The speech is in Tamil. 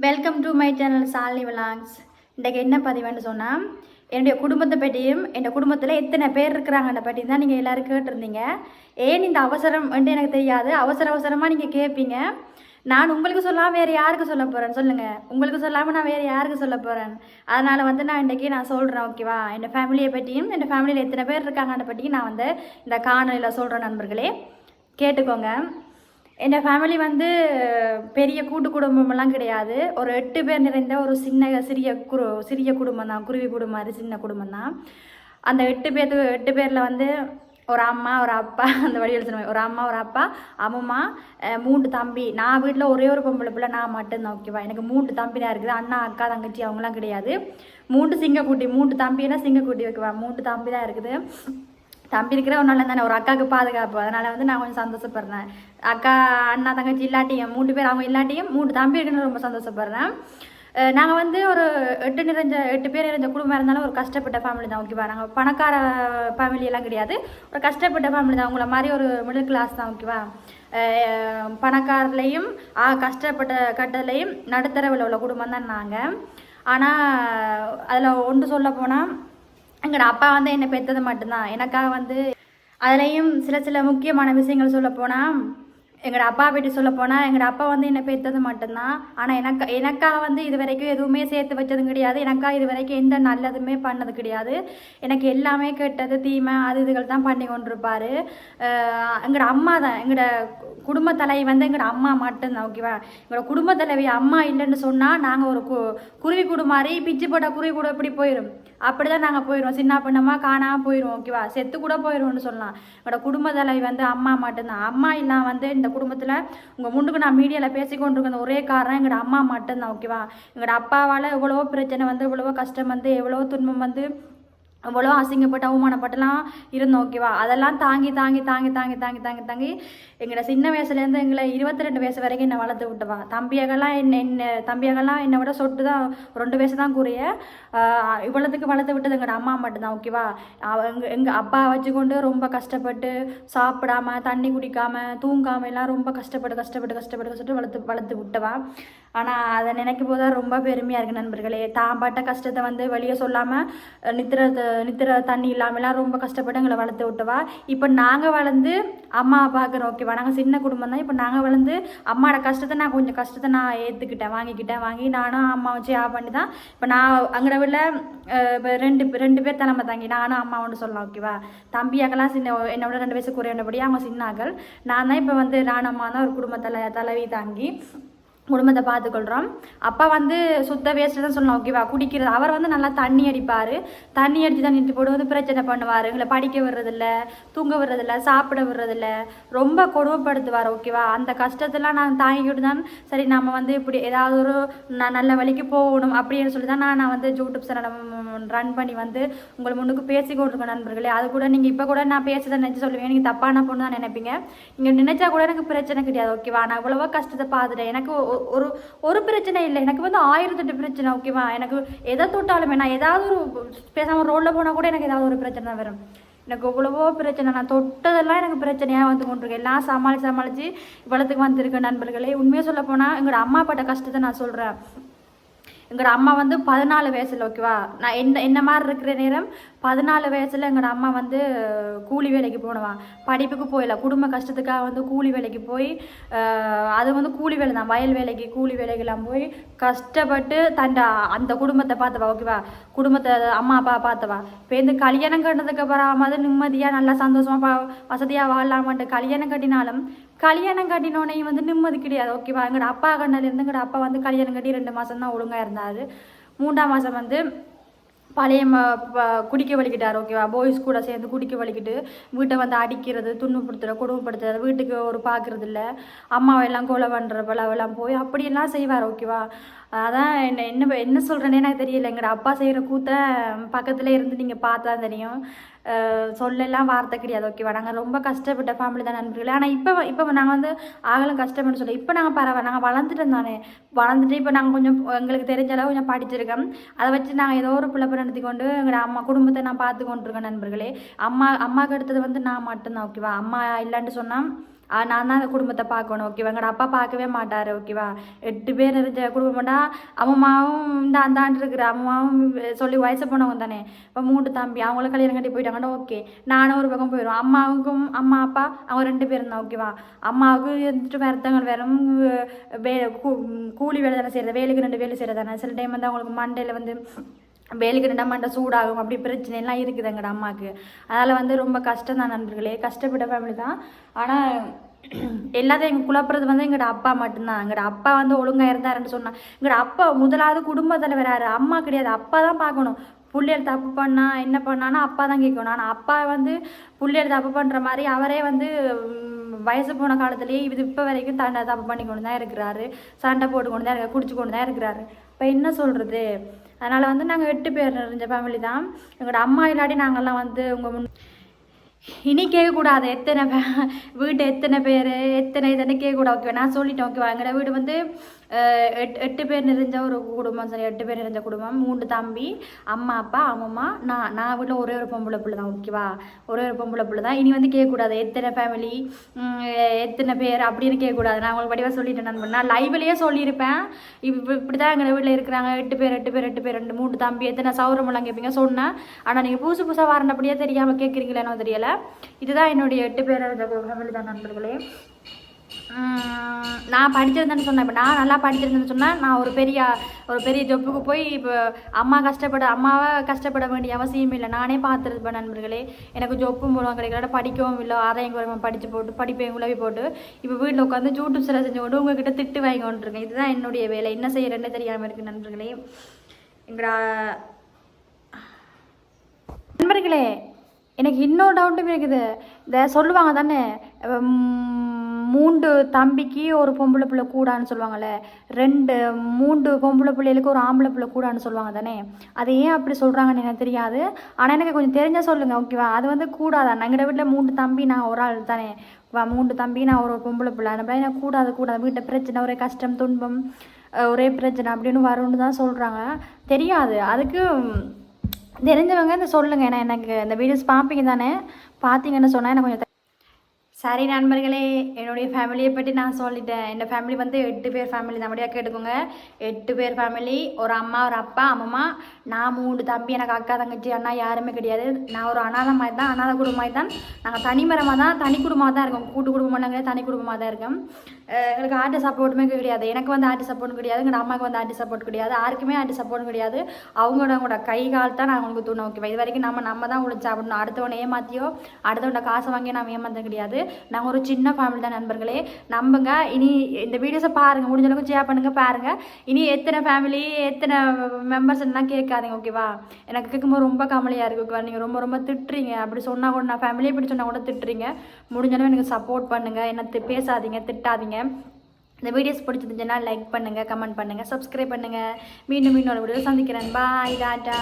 Welcome to my channel Shalini vlogs. இன்றைக்கு என்ன பதிவுன்னு சொன்னால், என்னுடைய குடும்பத்தை பற்றியும் என் குடும்பத்தில் எத்தனை பேர் இருக்கிறாங்கன்ற பற்றி தான் நீங்கள் எல்லோரும் கேட்டிருந்தீங்க. ஏன் இந்த அவசரம் என்று எனக்கு தெரியாது, அவசரமாக நீங்கள் கேட்பீங்க. நான் உங்களுக்கு சொல்லாமல் வேறு யாருக்கு சொல்ல போகிறேன்னு சொல்லுங்கள். உங்களுக்கு சொல்லாமல் நான் வேறு யாருக்கு சொல்ல போகிறேன். அதனால் நான் இன்றைக்கி நான் சொல்கிறேன், ஓகேவா? என் ஃபேமிலியை பற்றியும் என் ஃபேமிலியில் எத்தனை பேர் இருக்காங்கன்ற பற்றியும் நான் இந்த காணொலியில் சொல்கிறேன். நண்பர்களே கேட்டுக்கோங்க. என் ஃபேமிலி பெரிய கூட்டு குடும்பமெல்லாம் கிடையாது. ஒரு 8 பேர் நிறைந்த ஒரு சிறிய குடும்பம் தான். குருவி குடும்பம் மாதிரி சின்ன குடும்பம் தான். அந்த 8 பேரில் ஒரு அம்மா ஒரு அப்பா, அந்த வடிவில் சொன்ன ஒரு அம்மா ஒரு அப்பா, அம்மா, 3 தம்பி. நான் வீட்டில் ஒரே ஒரு பொம்பளை பிள்ளை, நான் மட்டும்தான், ஓகேவா? எனக்கு 3 தம்பி தான் இருக்குது. அண்ணா அக்கா தங்கச்சி அவங்களாம் கிடையாது. 3 சிங்கக்குட்டி, 3 தம்பினா சிங்கக்குட்டி, ஓகேவா? 3 தம்பி தான் இருக்குது. தம்பி இருக்கிற ஒரு நல்ல தானே, ஒரு அக்காவுக்கு பாதுகாப்பு. அதனால் நான் கொஞ்சம் சந்தோஷப்படுறேன். அக்கா அண்ணா தங்கச்சி இல்லாட்டியும் 3 பேர் அவங்க இல்லாட்டியும் 3 தம்பி இருக்குன்னு ரொம்ப சந்தோஷப்படுறேன். நாங்கள் ஒரு 8 பேர் நிறைஞ்ச குடும்பம் இருந்தாலும் ஒரு கஷ்டப்பட்ட ஃபேமிலி தான், ஓகேவா? நாங்கள் பணக்கார ஃபேமிலியெல்லாம் கிடையாது, ஒரு கஷ்டப்பட்ட ஃபேமிலி தான். உங்களை மாதிரி ஒரு மிடில் கிளாஸ் தான், ஓகேவா? பணக்காரர்லையும் கஷ்டப்பட்ட கட்டலையும் நடுத்தரவில் உள்ள குடும்பம் தான் நாங்கள். ஆனால் அதில் ஒன்று சொல்ல போனால், எங்களோட அப்பா என்னை பெற்றது மட்டும்தான். எனக்காக அதுலேயும் சில முக்கியமான விஷயங்கள் சொல்ல போனால், எங்களோட அப்பா பற்றி சொல்ல போனால், எங்களோட அப்பா என்னை பெற்றது மட்டும்தான். ஆனால் எனக்காக இது வரைக்கும் எதுவுமே சேர்த்து வச்சதும் கிடையாது. எனக்காக இது வரைக்கும் எந்த நல்லதுமே பண்ணது கிடையாது. எனக்கு எல்லாமே கெட்டது தீமை அது இதுகள் தான் பண்ணி கொண்டிருப்பார். எங்களோட அம்மா தான் எங்களோட குடும்ப தலைவி, எங்களோட அம்மா மட்டும்தான், ஓகேவா? எங்களோட குடும்ப தலைவி அம்மா இல்லைன்னு சொன்னால் நாங்கள் ஒரு குருவி கூடு மாதிரி, பிச்சு போட்ட குருவி கூட இப்படி போயிடும். அப்படி தான் நாங்கள் போயிடுவோம், சின்ன பின்னமாக காணாமல் போயிடுவோம், ஓகேவா? செத்து கூட போயிடுவோம்னு சொல்லலாம். எங்களோட குடும்ப தலைவி அம்மா மட்டும்தான். அம்மா இல்லாமல் இந்த குடும்பத்தில் உங்கள் முன்னுக்கு நான் மீடியாவில் பேசிக்கொண்டிருக்கிற ஒரே காரணம் எங்களோட அம்மா மட்டும்தான், ஓகேவா? எங்களோட அப்பாவால் எவ்வளவோ பிரச்சனை எவ்வளவோ கஷ்டம் எவ்வளவோ துன்பம் அவ்வளோ அசிங்கப்பட்டு அவமானப்பட்டுலாம் இருந்தோம், ஓகேவா? அதெல்லாம் தாங்கி தாங்கி தாங்கி தாங்கி தாங்கி தாங்கி தாங்கி எங்களை சின்ன வயசுலேருந்து எங்களை 22 வயசு வரைக்கும் என்னை வளர்த்து விட்டுவா. தம்பியகெல்லாம் என்னை விட சொட்டு தான், 2 வயசு தான் கூறிய. இவ்வளோத்துக்கு வளர்த்து விட்டது எங்களோட அம்மா மட்டும்தான், ஓகேவா? எங்கள் அப்பா வச்சுக்கொண்டு ரொம்ப கஷ்டப்பட்டு சாப்பிடாம தண்ணி குடிக்காமல் தூங்காமல் எல்லாம் ரொம்ப கஷ்டப்பட்டு வளர்த்து விட்டவா. ஆனால் அதை நினைக்கும் போது ரொம்ப பெருமையாக இருக்குது நண்பர்களே. தான் பட்ட கஷ்டத்தை வெளியே சொல்லாமல் நித்திர தண்ணி இல்லாமலாம் ரொம்ப கஷ்டப்பட்டு எங்களை வளர்த்து விட்டவா. இப்போ நாங்கள் வளர்ந்து அம்மா பார்க்குறோம், ஓகேவா? நாங்கள் சின்ன குடும்பம் தான். இப்போ நாங்கள் வளர்ந்து அம்மாவோட கஷ்டத்தை நான் கொஞ்சம் கஷ்டத்தை நான் ஏற்றுக்கிட்டேன், வாங்கி நானும் அம்மா வச்சு பண்ணி தான் இப்போ நான் அங்கே விட இப்போ ரெண்டு பேர் தலைமை தாங்கி நானும் அம்மா ஒன்று சொல்லலாம், ஓகேவா? தம்பியாக்கெல்லாம் என்னோட 2 வயசு குறையபடி அவங்க சின்னாக்கள். நான் தான் இப்போ நானும் அம்மா தான் ஒரு தலைவி தாங்கி குடும்பத்தை பார்த்துக்கொள்கிறோம். அப்பா சுத்த வேஸ்ட்டு தான் சொல்லலாம், ஓகேவா? குடிக்கிறது அவர் நல்லா தண்ணி அடிப்பார். தண்ணி அடித்து தான் நின்று போட்டு பிரச்சனை பண்ணுவார். எங்களை படிக்க விடுறதில்ல, தூங்க விடுறதில்ல, சாப்பிட விடுறதில்ல, ரொம்ப கொடுமைப்படுத்துவார், ஓகேவா? அந்த கஷ்டத்தெல்லாம் நான் தாங்கிக்கிட்டு தான் சரி நம்ம இப்படி ஏதாவது ஒரு நல்ல வழிக்கு போகணும் அப்படின்னு சொல்லி தான் நான் யூடியூப் சேனலை ரன் பண்ணி உங்கள் முன்னுக்கு பேசிக்கொண்டிருக்கேன் நண்பர்களே. அது கூட நீங்கள் இப்போ கூட நான் பேசுறதை நினச்சி சொல்லுவேன், நீங்கள் தப்பான பொண்ணு தான் நினைப்பீங்க. நீங்கள் நினைச்சா கூட எனக்கு பிரச்சனை கிடையாது, ஓகேவா? நான் இவ்வளவோ கஷ்டத்தை பார்த்துட்டேன். எனக்கு ஒரு பிரச்சனை இல்லை, எனக்கு 1008 பிரச்சனை, ஓகேவா? எனக்கு எதை தொட்டாலுமே நான் ஏதாவது ஒரு பேசாமல் ரோட்டில் போனால் கூட எனக்கு ஏதாவது ஒரு பிரச்சனை தான் வரும். எனக்கு எவ்வளவோ பிரச்சனை, நான் தொட்டதெல்லாம் எனக்கு பிரச்சனையாக கொண்டிருக்கேன். எல்லாம் சமாளித்து இவ்வளோத்துக்கு வந்திருக்கேன் நண்பர்களே. உண்மையாக சொல்ல போனால் எங்களோட அம்மா பட்ட கஷ்டத்தை நான் சொல்கிறேன். எங்களோட அம்மா 14 வயசில், ஓகேவா? நான் என்ன மாதிரி இருக்கிற நேரம் 14 வயசில் எங்களோட அம்மா கூலி வேலைக்கு போனவான். படிப்புக்கு போயிடல, குடும்ப கஷ்டத்துக்காக கூலி வேலைக்கு போய் அது கூலி வேலை தான், வயல் வேலைக்கு கூலி வேலைக்கெல்லாம் போய் கஷ்டப்பட்டு அந்த குடும்பத்தை பார்த்தவா, ஓகேவா? குடும்பத்தை அம்மா அப்பா பார்த்தவா. இப்போ கல்யாணம் கட்டினதுக்கு அப்புறம் நிம்மதியாக நல்லா சந்தோஷமாக வசதியாக வாழலாமான்ட்டு கல்யாணம் கட்டினாலும் கல்யாணம் கட்டினோனையும் நிம்மதி கிடையாது, ஓகேவா? எங்களோட அப்பா கண்ணிலேருந்து எங்களோட அப்பா கல்யாணம் கட்டி 2 மாதம் தான் ஒழுங்காக இருந்தார். 3ஆம் மாதம் பழைய குடிக்க வலிக்கிட்டார், ஓகேவா? பாய்ஸ் கூட சேர்ந்து குடிக்க வலிக்கிட்டு வீட்டை அடிக்கிறது, கொடுமைப்படுத்துறது, வீட்டுக்கு ஒரு பார்க்குறது இல்லை, அம்மாவை எல்லாம் கொலை பண்ணுற பலவெல்லாம் போய் அப்படியெல்லாம் செய்வார், ஓகேவா? அதான் என்ன சொல்கிறேன்னே எனக்கு தெரியல. எங்களோட அப்பா செய்கிற கூத்த பக்கத்தில் இருந்து நீங்கள் பார்த்தா தெரியும். சொல்லலாம் வார்த்தை கிடையாது, ஓகேவா? நாங்கள் ரொம்ப கஷ்டப்பட்ட ஃபேமிலி தான் நண்பர்களே. ஆனால் இப்போ நாங்கள் ஆகலாம் கஷ்டப்பட்டு சொல்ல, இப்போ நாங்கள் பரவாயில்ல, நாங்கள் வளர்ந்துட்டோம் தானே. வளர்ந்துட்டு இப்போ நாங்கள் கொஞ்சம் எங்களுக்கு தெரிஞ்ச அளவு கொஞ்சம் படிச்சிருக்கோம். அதை வச்சு நாங்கள் ஏதோ ஒரு பிள்ளை நடத்தி கொண்டு எங்களோட அம்மா குடும்பத்தை நான் பார்த்து கொண்டிருக்கேன் நண்பர்களே. அம்மாவுக்கு அடுத்தது நான் மட்டும்தான், ஓகேவா? அம்மா இல்லைன்னு சொன்னால் நான் தான் அந்த குடும்பத்தை பார்க்கணும் ஓகேவா. எங்களோட அப்பா பார்க்கவே மாட்டார் ஓகேவா. 8 பேர் இருந்த குடும்பம்னா அம்மாவும் இந்த அந்தாண்டு இருக்கிற அம்மாவும் சொல்லி வயசு போனவங்க தானே. இப்போ 3 தம்பி அவங்களும் கல்யாணம் கட்டி போயிட்டாங்கன்னா ஓகே, நானும் ஒரு பக்கம் போயிடும். அம்மாவுக்கும் அம்மா அப்பா அவங்க 2 பேரும் தான் ஓகேவா. அம்மாவுக்கு இருந்துட்டு வேறுத்தவங்க வேறும் கூலி வேலை தானே செய்கிறது, வேலைக்கு 2 வேலை செய்கிறது தானே. சில டைம் வந்து அவங்களுக்கு மண்டையில் வந்து வேலைக்கு 2 மண்டை சூடாகும், அப்படி பிரச்சனைலாம் இருக்குது எங்களோட அம்மாவுக்கு. அதனால் வந்து ரொம்ப கஷ்டம் தான் நண்பர்களே, கஷ்டப்பட்ட ஃபேமிலி தான். ஆனால் எல்லாத்தையும் எங்கள் குழப்பறது வந்து எங்களோட அப்பா மட்டும்தான். எங்களோட அப்பா வந்து ஒழுங்காக இருந்தாருன்னு சொன்னால், எங்களோட அப்பா முதலாவது குடும்ப தலைவர் யார், அம்மா கிடையாது, அப்பா தான் பார்க்கணும். பிள்ளையர் தப்பு பண்ணால் என்ன பண்ணான்னா அப்பா தான் கேட்கணும். ஆனால் அப்பா வந்து பிள்ளையர் தப்பு பண்ணுற மாதிரி அவரே வந்து வயசு போன காலத்துலேயே இது இப்போ வரைக்கும் தப்பு பண்ணி கொண்டு தான் இருக்கிறாரு, சண்டை போட்டு கொண்டு தான் இருக்காரு, குடிச்சு கொண்டு தான் இருக்கிறாரு. இப்போ என்ன சொல்கிறது. அதனால் வந்து நாங்கள் 8 பேர் நிறைஞ்ச ஃபேமிலி தான். எங்களோட அம்மா இல்லாட்டி நாங்கள்லாம் வந்து உங்கள் இனி கேட்கக்கூடாது எத்தனை வீட்டு எத்தனை பேர் எத்தனை இதுன்னு கேட்கக்கூடாது ஓகேவா. நான் சொல்லிட்டேன் ஓகேவா. எங்களோட வீடு வந்து 8 பேர் நிறைஞ்ச ஒரு குடும்பம். சரி, 8 பேர் நிறைஞ்ச குடும்பம். 3 தம்பி, அம்மா அப்பா அம்மம்மா, நான் வீட்டில் ஒரே ஒரு பொம்பளை பிள்ளை தான் ஓகேவா. ஒரே ஒரு பொம்பளை பிள்ளை தான். இனி வந்து கேட்கக்கூடாது எத்தனை ஃபேமிலி எத்தனை பேர் அப்படின்னு கேட்கக்கூடாது. நான் உங்களுக்கு வடிவாக சொல்லிட்டேன். நான் லைவ்லேயே சொல்லியிருப்பேன். இப்படி தான் எங்கள் வீட்டில் இருக்கிறாங்க 8 பேர் 8 பேர் 8 பேர் 3 தம்பி எத்தனை சௌரமெல்லாம் கேட்பீங்க சொன்னேன். ஆனால் நீங்கள் புதுசாக வரண்டபடியே தெரியாமல் கேட்குறீங்களேனோ தெரியலை. இதுதான் என்னுடைய 8 பேர் ஃபேமிலி தான் நண்பர்களே. நான் படிச்சிருந்தேன்னு சொன்னேன். இப்போ நான் நல்லா படிச்சிருந்தேன்னு சொன்னால் நான் ஒரு பெரிய ஜொப்புக்கு போய் இப்போ அம்மாவை கஷ்டப்பட வேண்டிய அவசியம் இல்லை. நானே பார்த்துருப்பேன் நண்பர்களே. எனக்கு ஜொப்பு மூலம் கிடைக்கல, படிக்கவும் இல்லை, ஆதாயம் குறைவாக படித்து போட்டு படிப்பையும் உழவி போட்டு இப்போ வீட்டில் உட்காந்து யூடியூப் சில செஞ்சு கொண்டு உங்ககிட்ட திட்டு வாங்கி கொண்டிருக்கேன். இதுதான் என்னுடைய வேலை. என்ன செய்யறேன்னு தெரியாமல் இருக்குது நண்பர்களே. எங்கடா நண்பர்களே, எனக்கு இன்னொரு டவுட்டும் இருக்குது. இந்த சொல்லுவாங்க தானே 3 தம்பிக்கு ஒரு பொம்பளை பிள்ளை கூடான்னு சொல்லுவாங்கள்ல, 3 பொம்பளை பிள்ளைகளுக்கு ஒரு ஆம்பளை பிள்ளை கூடான்னு சொல்லுவாங்க தானே. அது ஏன் அப்படி சொல்கிறாங்கன்னு எனக்கு தெரியாது. ஆனால் எனக்கு கொஞ்சம் தெரிஞ்சால் சொல்லுங்கள் ஓகேவா. அது வந்து கூடாதான். எங்கள் வீட்டில் 3 தம்பி, நான் ஒரு ஆள் தானே. 3 தம்பி, நான் ஒரு பொம்பளை பிள்ளை. அந்த பிள்ளை எனக்கு கூடாது. வீட்டில் பிரச்சனை, ஒரே கஷ்டம் துன்பம், ஒரே பிரச்சனை அப்படின்னு வரும்னு தான் சொல்கிறாங்க. தெரியாது. அதுக்கு தெரிஞ்சவங்க இந்த சொல்லுங்கள். ஏன்னா எனக்கு இந்த வீடியோஸ் பார்ப்பீங்க தானே, பார்த்தீங்கன்னு சொன்னால் எனக்கு கொஞ்சம். சரி நண்பர்களே, என்னுடைய ஃபேமிலியை பற்றி நான் சொல்லிட்டேன். என்னோடய ஃபேமிலி வந்து 8 பேர் ஃபேமிலி தான். அப்படியே கேட்டுக்கோங்க. 8 பேர் ஃபேமிலி. ஒரு அம்மா, ஒரு அப்பா, அம்மா, நான் 3 தம்பி. எனக்கு அக்கா தங்கச்சி அண்ணா யாருமே கிடையாது. நான் ஒரு அனாதை மாதிரி தான், அனாதை குடும்பம் மாதிரி தான். நாங்கள் தனிமரமாக தான், தனி குடும்பமாக தான் இருக்கோம். கூட்டு குடும்பம் நாங்கள் தனி குடும்பமாக தான் இருக்கோம். எங்களுக்கு ஆர்ட்டு சப்போர்ட்டுமே கிடையாது. எனக்கு வந்து ஆர்ட்டு சப்போர்ட் கிடையாது, எங்கள் அம்மாவுக்கு வந்து ஆர்ட்டு சப்போர்ட் கிடையாது, யாருக்குமே ஆர்ட்டு சப்போர்ட் கிடையாது. அவங்களோட கை கால் தான் நான் அவங்களுக்கு தூண ஓகேவா. இது வரைக்கும் நம்ம தான் உழைச்சி சாப்பிடணும். அடுத்தவனை ஏமாற்றியோ அடுத்தவனை காசை வாங்கி நம்ம ஏமாற்ற கிடையாது. நாங்கள் ஒரு சின்ன ஃபேமிலி தான் நண்பர்களே, நம்புங்க. இனி இந்த வீடியோஸை பாருங்கள், முடிஞ்ச அளவுக்கு ஷேர் பண்ணுங்கள், பாருங்கள். இனி எத்தனை ஃபேமிலி எத்தனை மெம்பர்ஸ்லாம் கேட்காதீங்க ஓகேவா. எனக்கு கேட்கும்போது ரொம்ப கமலையாக இருக்குது ஓகேவா. நீங்கள் ரொம்ப திட்டுறீங்க. அப்படி சொன்னால் கூட, நான் ஃபேமிலியை இப்படி சொன்னால் கூட திட்டுறீங்க. முடிஞ்சளவு எனக்கு சப்போர்ட் பண்ணுங்கள், என்ன பேசாதீங்க, திட்டாதீங்க. இந்த வீடியோஸ் பிடிச்சிருந்துச்சுன்னா லைக் பண்ணுங்கள், கமெண்ட் பண்ணுங்கள், சப்ஸ்கிரைப் பண்ணுங்கள். மீண்டும் ஒரு வீடியோ சந்திக்கிறேன். பாய், டாட்டா.